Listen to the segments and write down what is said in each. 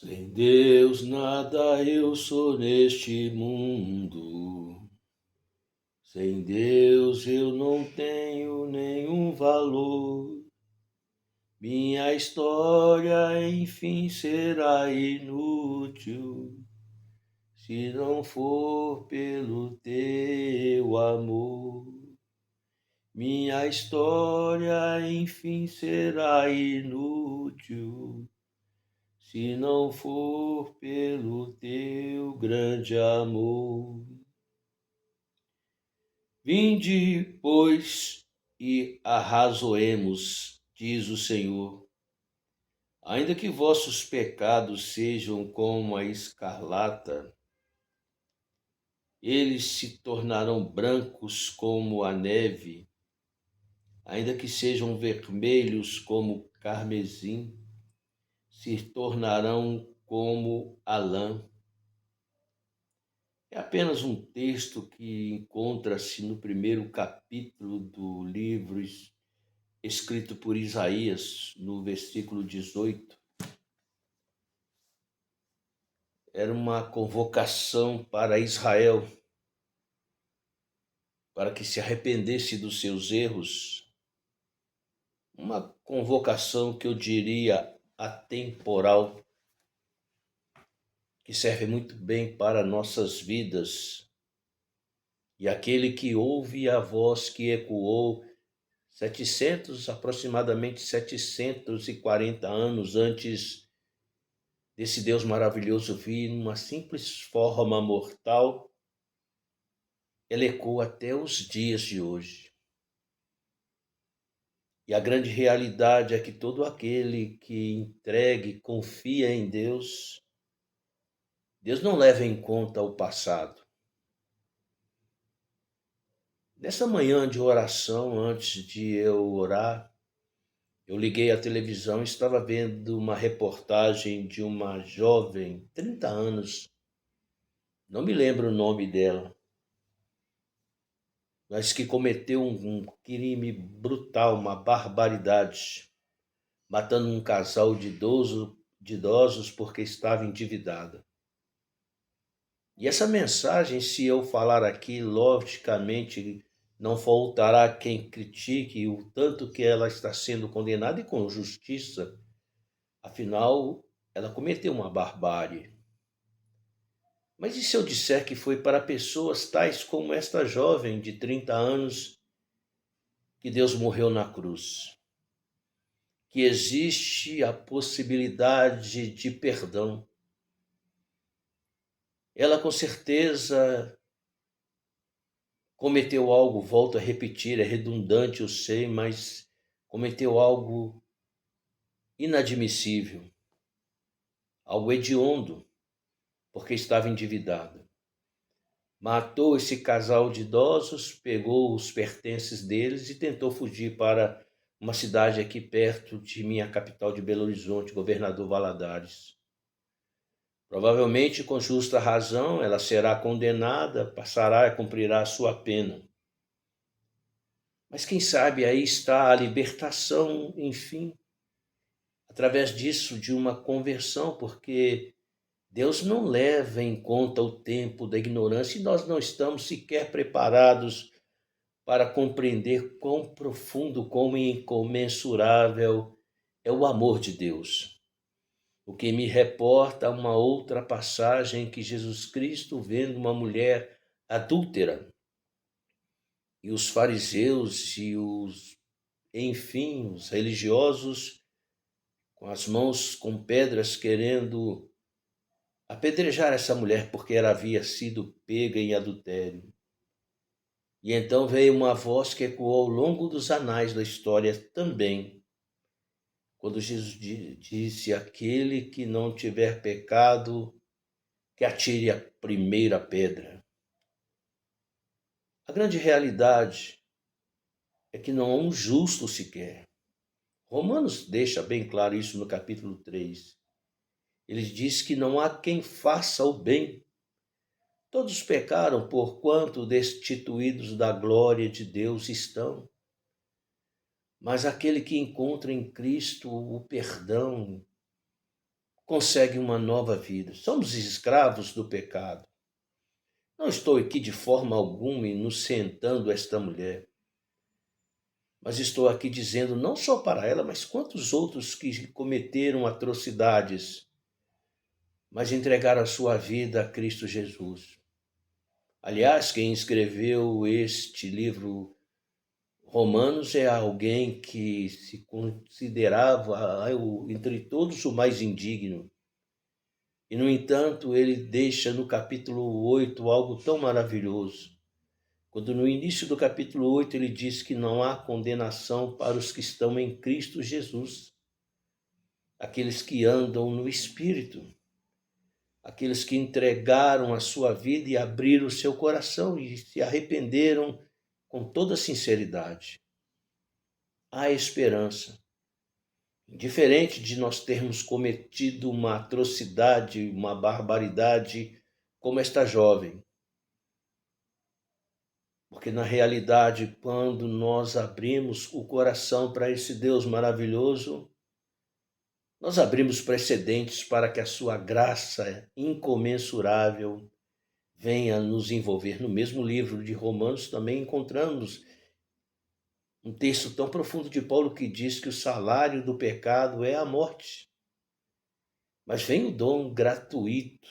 Sem Deus nada eu sou neste mundo. Sem Deus eu não tenho nenhum valor. Minha história enfim será inútil se não for pelo teu amor. Minha história enfim será inútil se não for pelo teu grande amor. Vinde, pois, e arrazoemos, diz o Senhor. Ainda que vossos pecados sejam como a escarlata, eles se tornarão brancos como a neve. Ainda que sejam vermelhos como carmesim, se tornarão como a lã. É apenas um texto que encontra-se no primeiro capítulo do livro escrito por Isaías, no versículo 18. Era uma convocação para Israel, para que se arrependesse dos seus erros. Uma convocação que eu diria atemporal, que serve muito bem para nossas vidas. E aquele que ouve a voz que ecoou aproximadamente 740 anos antes desse Deus maravilhoso vir numa simples forma mortal, ela ecoa até os dias de hoje. E a grande realidade é que todo aquele que entregue, confia em Deus, Deus não leva em conta o passado. Nessa manhã de oração, antes de eu orar, eu liguei a televisão e estava vendo uma reportagem de uma jovem, 30 anos, não me lembro o nome dela, mas que cometeu um crime brutal, uma barbaridade, matando um casal de idosos porque estava endividada. E essa mensagem, se eu falar aqui, logicamente não faltará quem critique o tanto que ela está sendo condenada e com justiça. Afinal, ela cometeu uma barbárie. Mas e se eu disser que foi para pessoas tais como esta jovem de 30 anos que Deus morreu na cruz? Que existe a possibilidade de perdão. Ela com certeza cometeu algo, volto a repetir, é redundante, eu sei, mas cometeu algo inadmissível, algo hediondo, porque estava endividada. Matou esse casal de idosos, pegou os pertences deles e tentou fugir para uma cidade aqui perto de minha capital de Belo Horizonte, Governador Valadares. Provavelmente, com justa razão, ela será condenada, passará e cumprirá a sua pena. Mas quem sabe aí está a libertação, enfim, através disso, de uma conversão, porque Deus não leva em conta o tempo da ignorância e nós não estamos sequer preparados para compreender quão profundo, quão incomensurável é o amor de Deus. O que me reporta a uma outra passagem que Jesus Cristo, vendo uma mulher adúltera, e os fariseus e os religiosos com as mãos com pedras querendo apedrejar essa mulher porque ela havia sido pega em adultério. E então veio uma voz que ecoou ao longo dos anais da história também, quando Jesus disse: aquele que não tiver pecado, que atire a primeira pedra. A grande realidade é que não há um justo sequer. Romanos deixa bem claro isso no capítulo 3. Ele diz que não há quem faça o bem. Todos pecaram porquanto destituídos da glória de Deus estão. Mas aquele que encontra em Cristo o perdão, consegue uma nova vida. Somos escravos do pecado. Não estou aqui de forma alguma inocentando esta mulher, mas estou aqui dizendo não só para ela, mas quantos outros que cometeram atrocidades, mas entregaram a sua vida a Cristo Jesus. Aliás, quem escreveu este livro Romanos é alguém que se considerava entre todos o mais indigno. E, no entanto, ele deixa no capítulo 8 algo tão maravilhoso. Quando no início do capítulo 8 ele diz que não há condenação para os que estão em Cristo Jesus, aqueles que andam no Espírito, aqueles que entregaram a sua vida e abriram o seu coração e se arrependeram com toda sinceridade. Há esperança. Diferente de nós termos cometido uma atrocidade, uma barbaridade como esta jovem. Porque na realidade, quando nós abrimos o coração para esse Deus maravilhoso, nós abrimos precedentes para que a sua graça incomensurável venha nos envolver. No mesmo livro de Romanos também encontramos um texto tão profundo de Paulo que diz que o salário do pecado é a morte. Mas vem o dom gratuito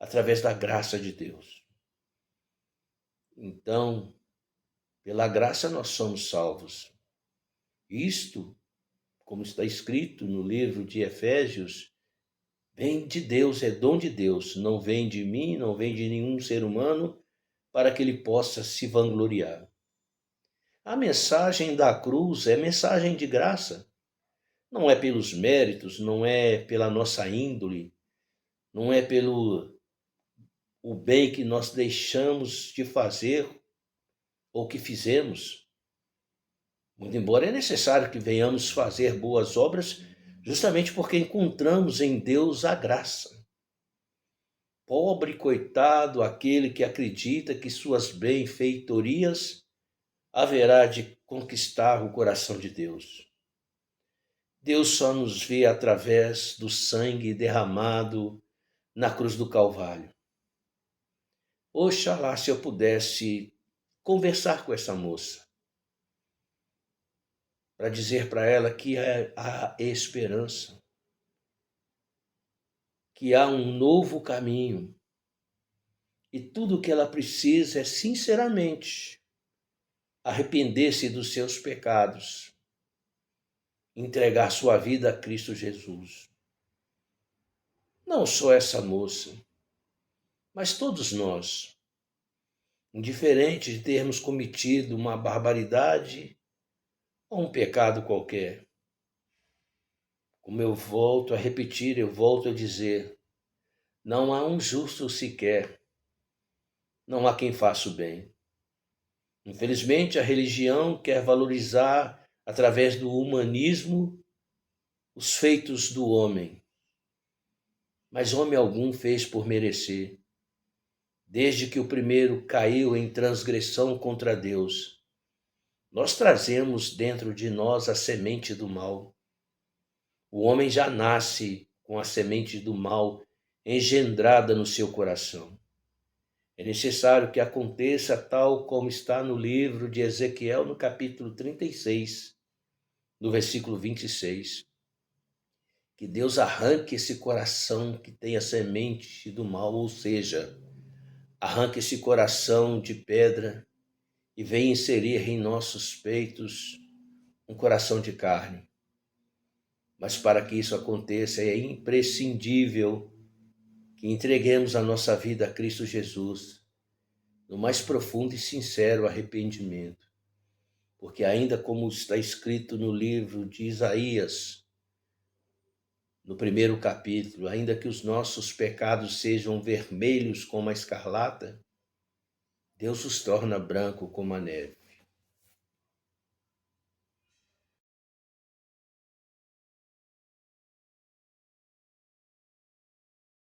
através da graça de Deus. Então, pela graça nós somos salvos. Isto, como está escrito no livro de Efésios, vem de Deus, é dom de Deus, não vem de mim, não vem de nenhum ser humano, para que ele possa se vangloriar. A mensagem da cruz é mensagem de graça. Não é pelos méritos, não é pela nossa índole, não é pelo o bem que nós deixamos de fazer ou que fizemos. Muito embora é necessário que venhamos fazer boas obras, justamente porque encontramos em Deus a graça. Pobre coitado aquele que acredita que suas benfeitorias haverá de conquistar o coração de Deus. Deus só nos vê através do sangue derramado na cruz do Calvário. Oxalá se eu pudesse conversar com essa moça, para dizer para ela que há esperança, que há um novo caminho, e tudo o que ela precisa é, sinceramente, arrepender-se dos seus pecados, entregar sua vida a Cristo Jesus. Não só essa moça, mas todos nós, indiferente de termos cometido uma barbaridade ou um pecado qualquer. Como eu volto a repetir, eu volto a dizer, não há um justo sequer, não há quem faça o bem. Infelizmente, a religião quer valorizar, através do humanismo, os feitos do homem. Mas homem algum fez por merecer. Desde que o primeiro caiu em transgressão contra Deus, nós trazemos dentro de nós a semente do mal. O homem já nasce com a semente do mal engendrada no seu coração. É necessário que aconteça tal como está no livro de Ezequiel, no capítulo 36, no versículo 26. Que Deus arranque esse coração que tem a semente do mal, ou seja, arranque esse coração de pedra e venha inserir em nossos peitos um coração de carne. Mas para que isso aconteça, é imprescindível que entreguemos a nossa vida a Cristo Jesus, no mais profundo e sincero arrependimento. Porque ainda como está escrito no livro de Isaías, no primeiro capítulo, ainda que os nossos pecados sejam vermelhos como a escarlata, Deus os torna branco como a neve.